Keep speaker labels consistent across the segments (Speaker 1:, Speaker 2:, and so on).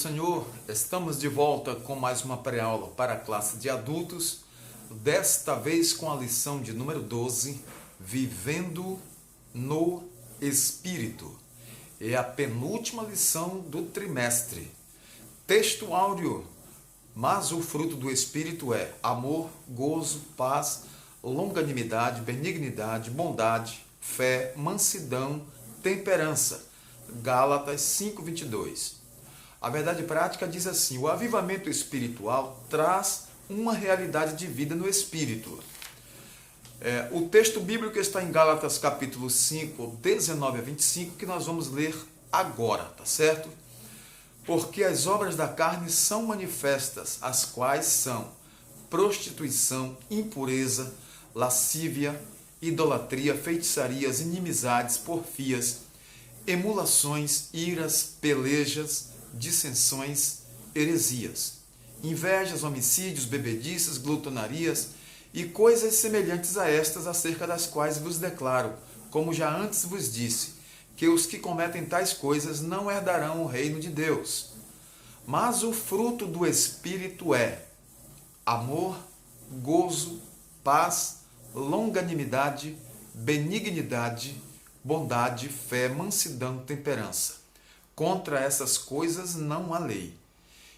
Speaker 1: Senhor, estamos de volta com mais uma pré-aula para a classe de adultos, desta vez com a lição de número 12, Vivendo no Espírito. É a penúltima lição do trimestre. Texto áureo, mas o fruto do Espírito é amor, gozo, paz, longanimidade, benignidade, bondade, fé, mansidão, temperança. Gálatas 5:22. A verdade prática diz assim: o avivamento espiritual traz uma realidade de vida no Espírito. O texto bíblico está em Gálatas capítulo 5, 19 a 25, que nós vamos ler agora, tá certo? Porque as obras da carne são manifestas, as quais são prostituição, impureza, lascívia, idolatria, feitiçarias, inimizades, porfias, emulações, iras, pelejas, dissensões, heresias, invejas, homicídios, bebedices, glutonarias e coisas semelhantes a estas, acerca das quais vos declaro, como já antes vos disse, que os que cometem tais coisas não herdarão o reino de Deus. Mas o fruto do Espírito é amor, gozo, paz, longanimidade, benignidade, bondade, fé, mansidão, temperança. Contra essas coisas não há lei.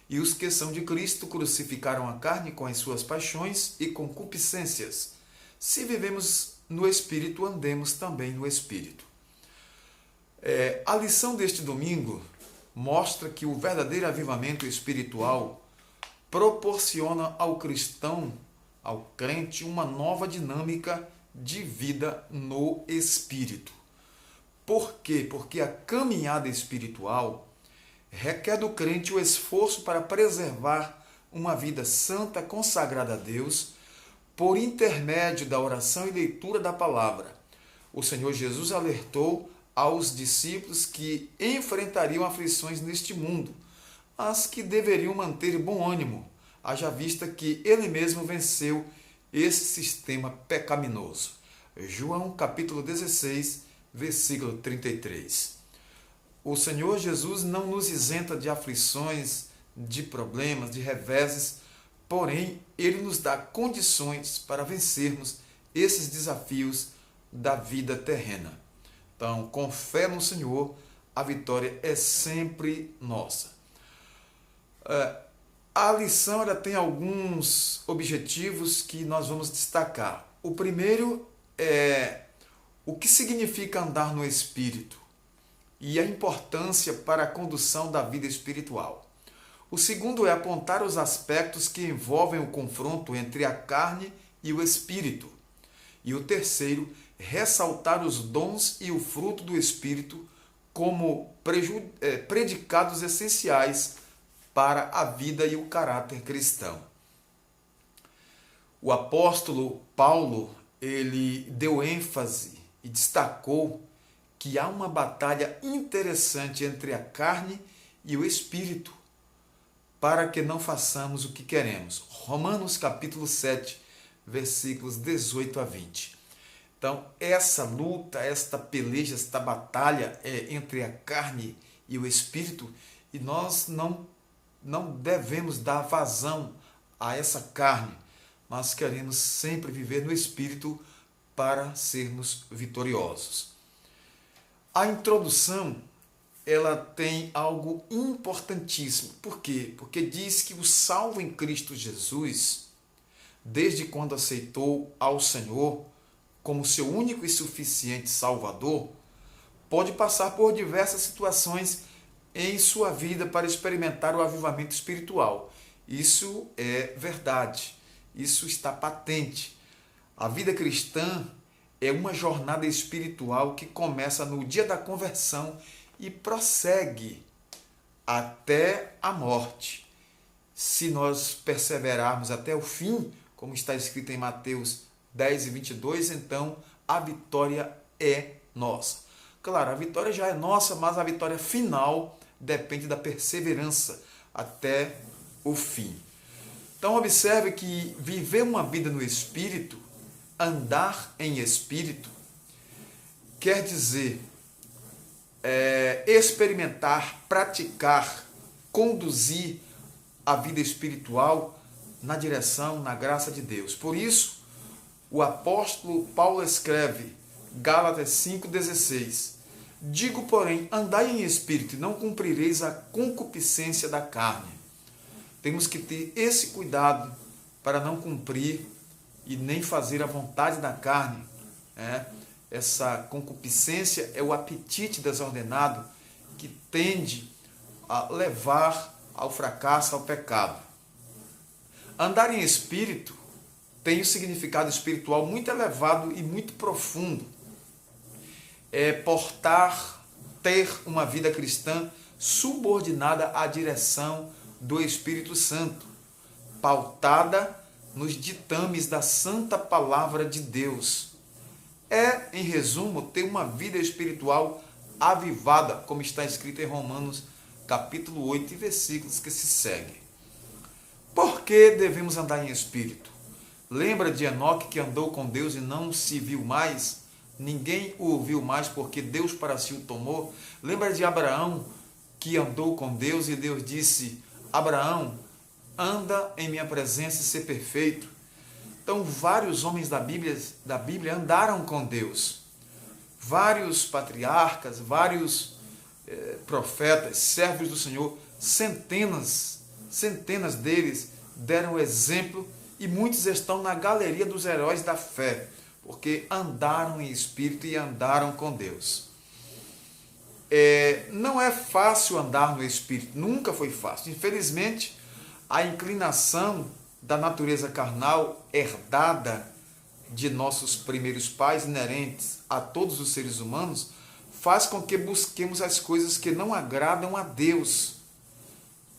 Speaker 1: E os que são de Cristo crucificaram a carne com as suas paixões e concupiscências. Se vivemos no Espírito, andemos também no Espírito. A lição deste domingo mostra que o verdadeiro avivamento espiritual proporciona ao cristão, ao crente, uma nova dinâmica de vida no Espírito. Por quê? Porque a caminhada espiritual requer do crente o esforço para preservar uma vida santa, consagrada a Deus, por intermédio da oração e leitura da palavra. O Senhor Jesus alertou aos discípulos que enfrentariam aflições neste mundo, mas que deveriam manter bom ânimo, haja vista que ele mesmo venceu esse sistema pecaminoso. João capítulo 16, versículo 33. O Senhor Jesus não nos isenta de aflições, de problemas, de reveses, porém, Ele nos dá condições para vencermos esses desafios da vida terrena. Então, com fé no Senhor, a vitória é sempre nossa. A lição ela tem alguns objetivos que nós vamos destacar. O primeiro é o que significa andar no Espírito e a importância para a condução da vida espiritual. O segundo é apontar os aspectos que envolvem o confronto entre a carne e o Espírito. E o terceiro, ressaltar os dons e o fruto do Espírito como predicados essenciais para a vida e o caráter cristão. O apóstolo Paulo, ele deu ênfase e destacou que há uma batalha interessante entre a carne e o Espírito, para que não façamos o que queremos. Romanos capítulo 7, versículos 18 a 20. Então, essa luta, esta peleja, esta batalha é entre a carne e o Espírito, e nós não devemos dar vazão a essa carne, mas queremos sempre viver no Espírito para sermos vitoriosos. A introdução, ela tem algo importantíssimo. Por quê? Porque diz que o salvo em Cristo Jesus, desde quando aceitou ao Senhor como seu único e suficiente Salvador, pode passar por diversas situações em sua vida para experimentar o avivamento espiritual. Isso é verdade. Isso está patente. A vida cristã é uma jornada espiritual que começa no dia da conversão e prossegue até a morte. Se nós perseverarmos até o fim, como está escrito em Mateus 10 e 22, então a vitória é nossa. Claro, a vitória já é nossa, mas a vitória final depende da perseverança até o fim. Então observe que viver uma vida no Espírito, andar em Espírito, quer dizer experimentar, praticar conduzir a vida espiritual na direção, na graça de Deus. Por isso, o apóstolo Paulo escreve, Gálatas 5,16: digo, porém, andai em espírito e não cumprireis a concupiscência da carne. Temos que ter esse cuidado para não cumprir e nem fazer a vontade da carne. Essa concupiscência é o apetite desordenado que tende a levar ao fracasso, ao pecado. Andar em espírito tem um significado espiritual muito elevado e muito profundo. É ter uma vida cristã subordinada à direção do Espírito Santo, pautada nos ditames da santa palavra de Deus. Em resumo, ter uma vida espiritual avivada, como está escrito em Romanos capítulo 8 e versículos que se seguem. Por que devemos andar em espírito? Lembra de Enoque, que andou com Deus e não se viu mais? Ninguém o ouviu mais porque Deus para si o tomou. Lembra de Abraão, que andou com Deus e Deus disse: Abraão, anda em minha presença e ser perfeito. Então, vários homens da Bíblia andaram com Deus. Vários patriarcas, vários profetas, servos do Senhor, centenas deles deram exemplo e muitos estão na galeria dos heróis da fé, porque andaram em espírito e andaram com Deus. Não é fácil andar no espírito, nunca foi fácil. Infelizmente, a inclinação da natureza carnal herdada de nossos primeiros pais, inerentes a todos os seres humanos, faz com que busquemos as coisas que não agradam a Deus.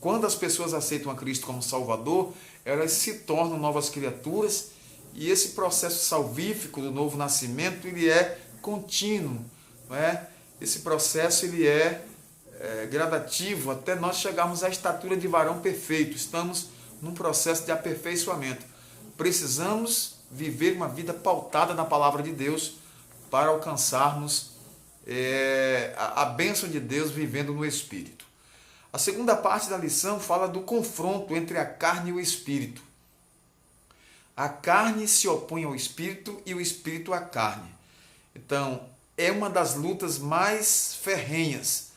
Speaker 1: Quando as pessoas aceitam a Cristo como Salvador, elas se tornam novas criaturas e esse processo salvífico do novo nascimento, ele é contínuo, não é? Esse processo ele é gradativo até nós chegarmos à estatura de varão perfeito. Estamos num processo de aperfeiçoamento. Precisamos viver uma vida pautada na palavra de Deus para alcançarmos a bênção de Deus vivendo no Espírito. A segunda parte da lição fala do confronto entre a carne e o Espírito. A carne se opõe ao Espírito e o Espírito à carne. Então, é uma das lutas mais ferrenhas,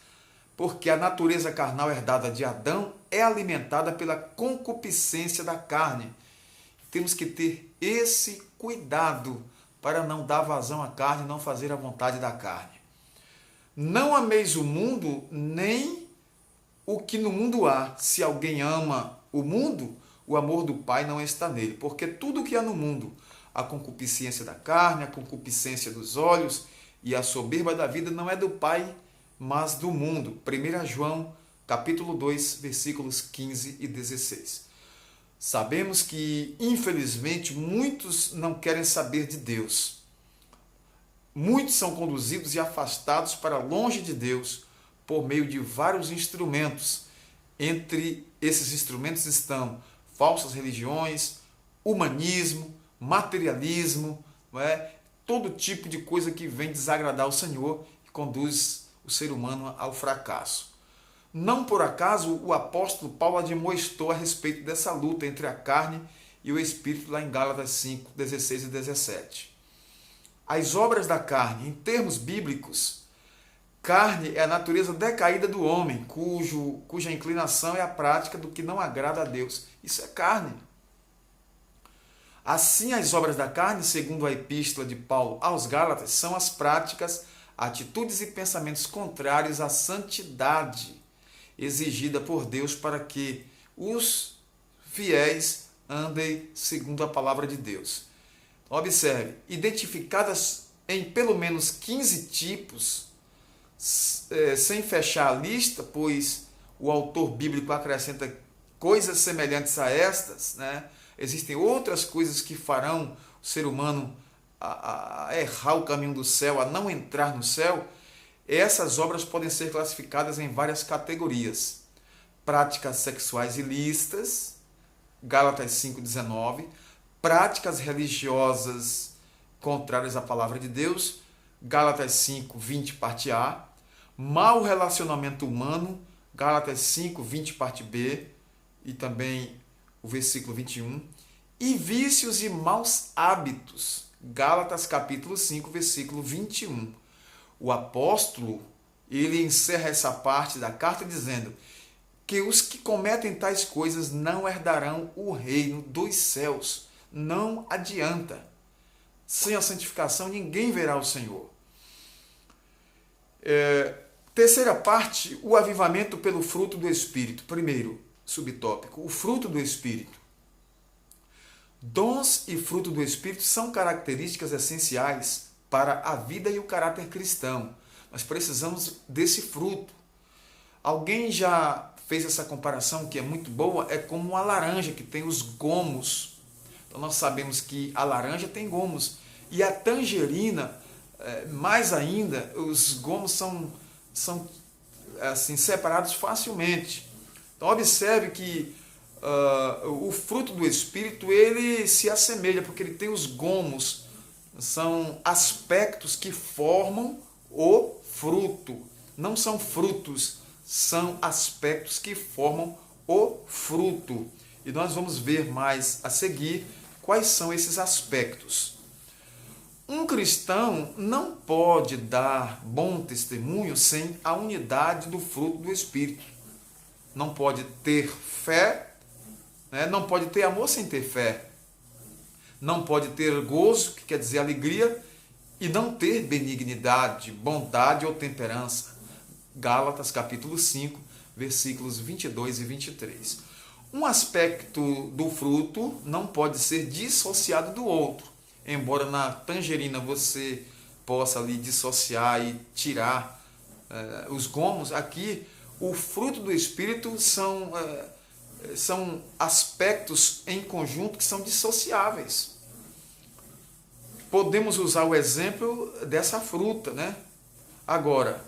Speaker 1: porque a natureza carnal herdada de Adão é alimentada pela concupiscência da carne. Temos que ter esse cuidado para não dar vazão à carne, não fazer a vontade da carne. Não ameis o mundo, nem o que no mundo há. Se alguém ama o mundo, o amor do Pai não está nele. Porque tudo que há no mundo, a concupiscência da carne, a concupiscência dos olhos e a soberba da vida, não é do Pai, mas do mundo. 1 João, capítulo 2, versículos 15 e 16. Sabemos que, infelizmente, muitos não querem saber de Deus. Muitos são conduzidos e afastados para longe de Deus por meio de vários instrumentos. Entre esses instrumentos estão falsas religiões, humanismo, materialismo, todo tipo de coisa que vem desagradar o Senhor e conduz o ser humano ao fracasso. Não por acaso o apóstolo Paulo admoestou a respeito dessa luta entre a carne e o Espírito lá em Gálatas 5, 16 e 17. As obras da carne, em termos bíblicos, carne é a natureza decaída do homem, cuja inclinação é a prática do que não agrada a Deus. Isso é carne. Assim, as obras da carne, segundo a epístola de Paulo aos Gálatas, são as práticas, atitudes e pensamentos contrários à santidade exigida por Deus para que os fiéis andem segundo a palavra de Deus. Observe, identificadas em pelo menos 15 tipos, sem fechar a lista, pois o autor bíblico acrescenta coisas semelhantes a estas, Existem outras coisas que farão o ser humano a errar o caminho do céu, a não entrar no céu. Essas obras podem ser classificadas em várias categorias. Práticas sexuais ilícitas, Gálatas 5,19. Práticas religiosas contrárias à palavra de Deus, Gálatas 5, 20, parte A. Mau relacionamento humano, Gálatas 5, 20, parte B, e também o versículo 21. E vícios e maus hábitos, Gálatas capítulo 5, versículo 21. O apóstolo, ele encerra essa parte da carta dizendo que os que cometem tais coisas não herdarão o reino dos céus. Não adianta. Sem a santificação, ninguém verá o Senhor. Terceira parte, o avivamento pelo fruto do Espírito. Primeiro, subtópico, o fruto do Espírito. Dons e fruto do Espírito são características essenciais para a vida e o caráter cristão. Nós precisamos desse fruto. Alguém já fez essa comparação que é muito boa, é como uma laranja que tem os gomos. Então nós sabemos que a laranja tem gomos. E a tangerina, mais ainda, os gomos são assim, separados facilmente. Então observe que o fruto do Espírito, ele se assemelha, porque ele tem os gomos, são aspectos que formam o fruto. Não são frutos, são aspectos que formam o fruto. E nós vamos ver mais a seguir quais são esses aspectos. Um cristão não pode dar bom testemunho sem a unidade do fruto do Espírito. Não pode ter fé, não pode ter amor sem ter fé. Não pode ter gozo, que quer dizer alegria, e não ter benignidade, bondade ou temperança. Gálatas capítulo 5, versículos 22 e 23. Um aspecto do fruto não pode ser dissociado do outro. Embora na tangerina você possa ali dissociar e tirar os gomos, aqui o fruto do Espírito são aspectos em conjunto que são dissociáveis. Podemos usar o exemplo dessa fruta, né? Agora,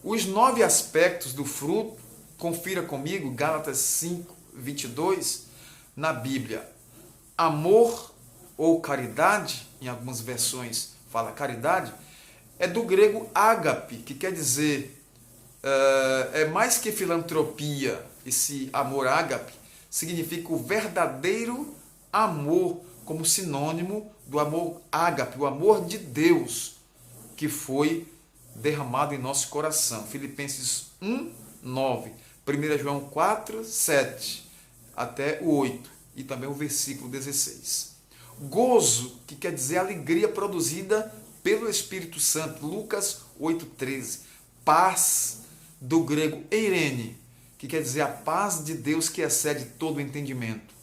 Speaker 1: os 9 aspectos do fruto, confira comigo, Gálatas 5, 22, na Bíblia. Amor ou caridade, em algumas versões fala caridade, é do grego ágape, que quer dizer, é mais que filantropia. Esse amor ágape significa o verdadeiro amor, como sinônimo do amor ágape, o amor de Deus, que foi derramado em nosso coração. Filipenses 1, 9, 1 João 4, 7, até o 8, e também o versículo 16. Gozo, que quer dizer alegria produzida pelo Espírito Santo, Lucas 8,13. Paz, do grego eirene, que quer dizer a paz de Deus que excede todo o entendimento.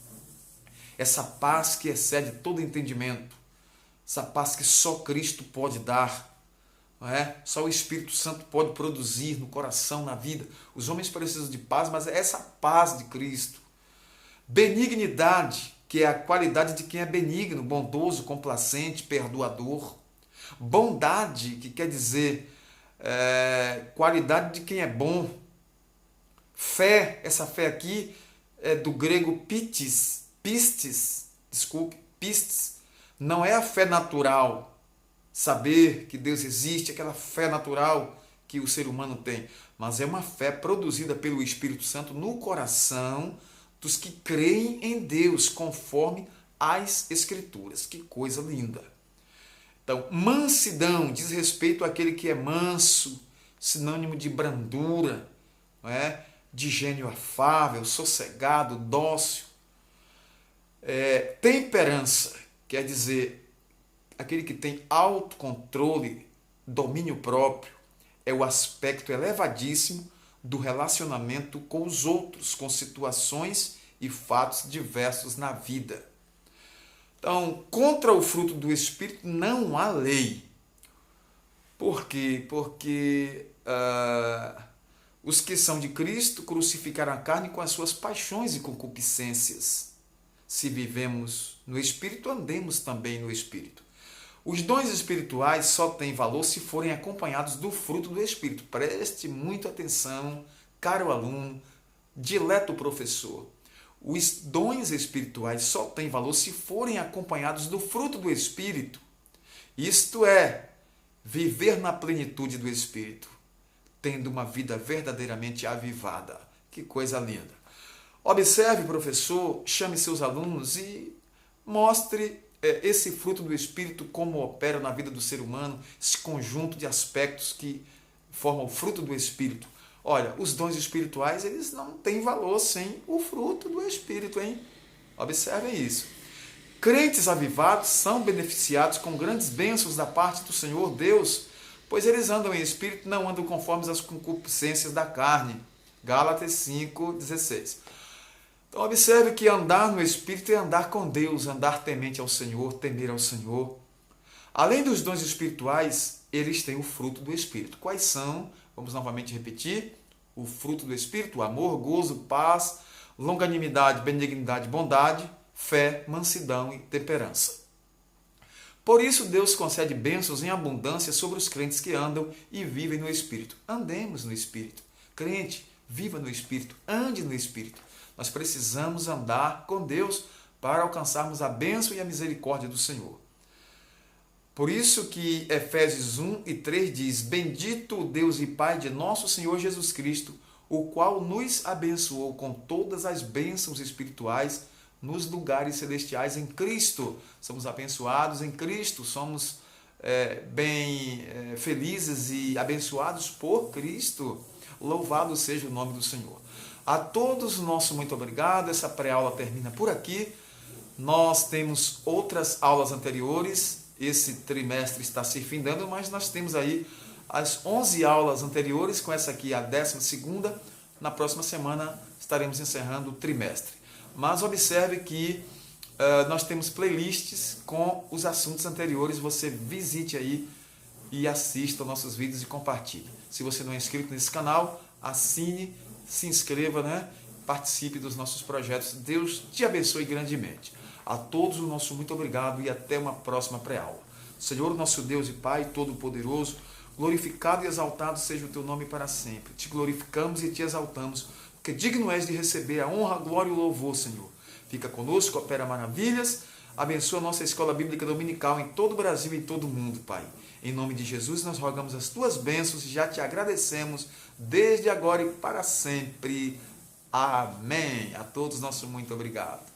Speaker 1: Essa paz que excede todo o entendimento, essa paz que só Cristo pode dar, não é? Só o Espírito Santo pode produzir no coração, na vida. Os homens precisam de paz, mas é essa paz de Cristo. Benignidade, que é a qualidade de quem é benigno, bondoso, complacente, perdoador. Bondade, que quer dizer qualidade de quem é bom. Fé, essa fé aqui é do grego pistes, não é a fé natural, saber que Deus existe, aquela fé natural que o ser humano tem, mas é uma fé produzida pelo Espírito Santo no coração dos que creem em Deus, conforme as Escrituras. Que coisa linda! Então, mansidão diz respeito àquele que é manso, sinônimo de brandura, não é? De gênio afável, sossegado, dócil. Temperança quer dizer aquele que tem autocontrole, domínio próprio, é o aspecto elevadíssimo do relacionamento com os outros, com situações e fatos diversos na vida. Então, contra o fruto do Espírito não há lei. Por quê? Porque os que são de Cristo crucificaram a carne com as suas paixões e concupiscências. Se vivemos no Espírito, andemos também no Espírito. Os dons espirituais só têm valor se forem acompanhados do fruto do Espírito. Preste muita atenção, caro aluno, dileto professor. Os dons espirituais só têm valor se forem acompanhados do fruto do Espírito. Isto é, viver na plenitude do Espírito. tendo uma vida verdadeiramente avivada. Que coisa linda! Observe, professor, chame seus alunos e mostre esse fruto do Espírito, como opera na vida do ser humano, esse conjunto de aspectos que formam o fruto do Espírito. Olha, os dons espirituais, eles não têm valor sem o fruto do Espírito, hein? Observem isso. Crentes avivados são beneficiados com grandes bênçãos da parte do Senhor Deus, pois eles andam em Espírito, não andam conforme as concupiscências da carne. Gálatas 5:16. Então observe que andar no Espírito é andar com Deus, andar temente ao Senhor, temer ao Senhor. Além dos dons espirituais, eles têm o fruto do Espírito. Quais são? Vamos novamente repetir. O fruto do Espírito: amor, gozo, paz, longanimidade, benignidade, bondade, fé, mansidão e temperança. Por isso Deus concede bênçãos em abundância sobre os crentes que andam e vivem no Espírito. Andemos no Espírito. Crente, viva no Espírito, ande no Espírito. Nós precisamos andar com Deus para alcançarmos a bênção e a misericórdia do Senhor. Por isso que Efésios 1:3 diz: Bendito o Deus e Pai de nosso Senhor Jesus Cristo, o qual nos abençoou com todas as bênçãos espirituais nos lugares celestiais em Cristo. Somos abençoados em Cristo, somos felizes e abençoados por Cristo. Louvado seja o nome do Senhor. A todos, nosso muito obrigado. Essa pré-aula termina por aqui. Nós temos outras aulas anteriores. Esse trimestre está se findando, mas nós temos aí as 11 aulas anteriores, com essa aqui a 12ª. Na próxima semana estaremos encerrando o trimestre. Mas observe que nós temos playlists com os assuntos anteriores. Você visite aí e assista aos nossos vídeos e compartilhe. Se você não é inscrito nesse canal, assine, se inscreva, né? Participe dos nossos projetos. Deus te abençoe grandemente. A todos o nosso muito obrigado e até uma próxima pré-aula. Senhor, nosso Deus e Pai Todo-Poderoso, glorificado e exaltado seja o teu nome para sempre. Te glorificamos e te exaltamos, porque digno és de receber a honra, a glória e o louvor, Senhor. Fica conosco, opera maravilhas, abençoa a nossa escola bíblica dominical em todo o Brasil e em todo o mundo, Pai. Em nome de Jesus, nós rogamos as tuas bênçãos e já te agradecemos desde agora e para sempre. Amém. A todos, nosso muito obrigado.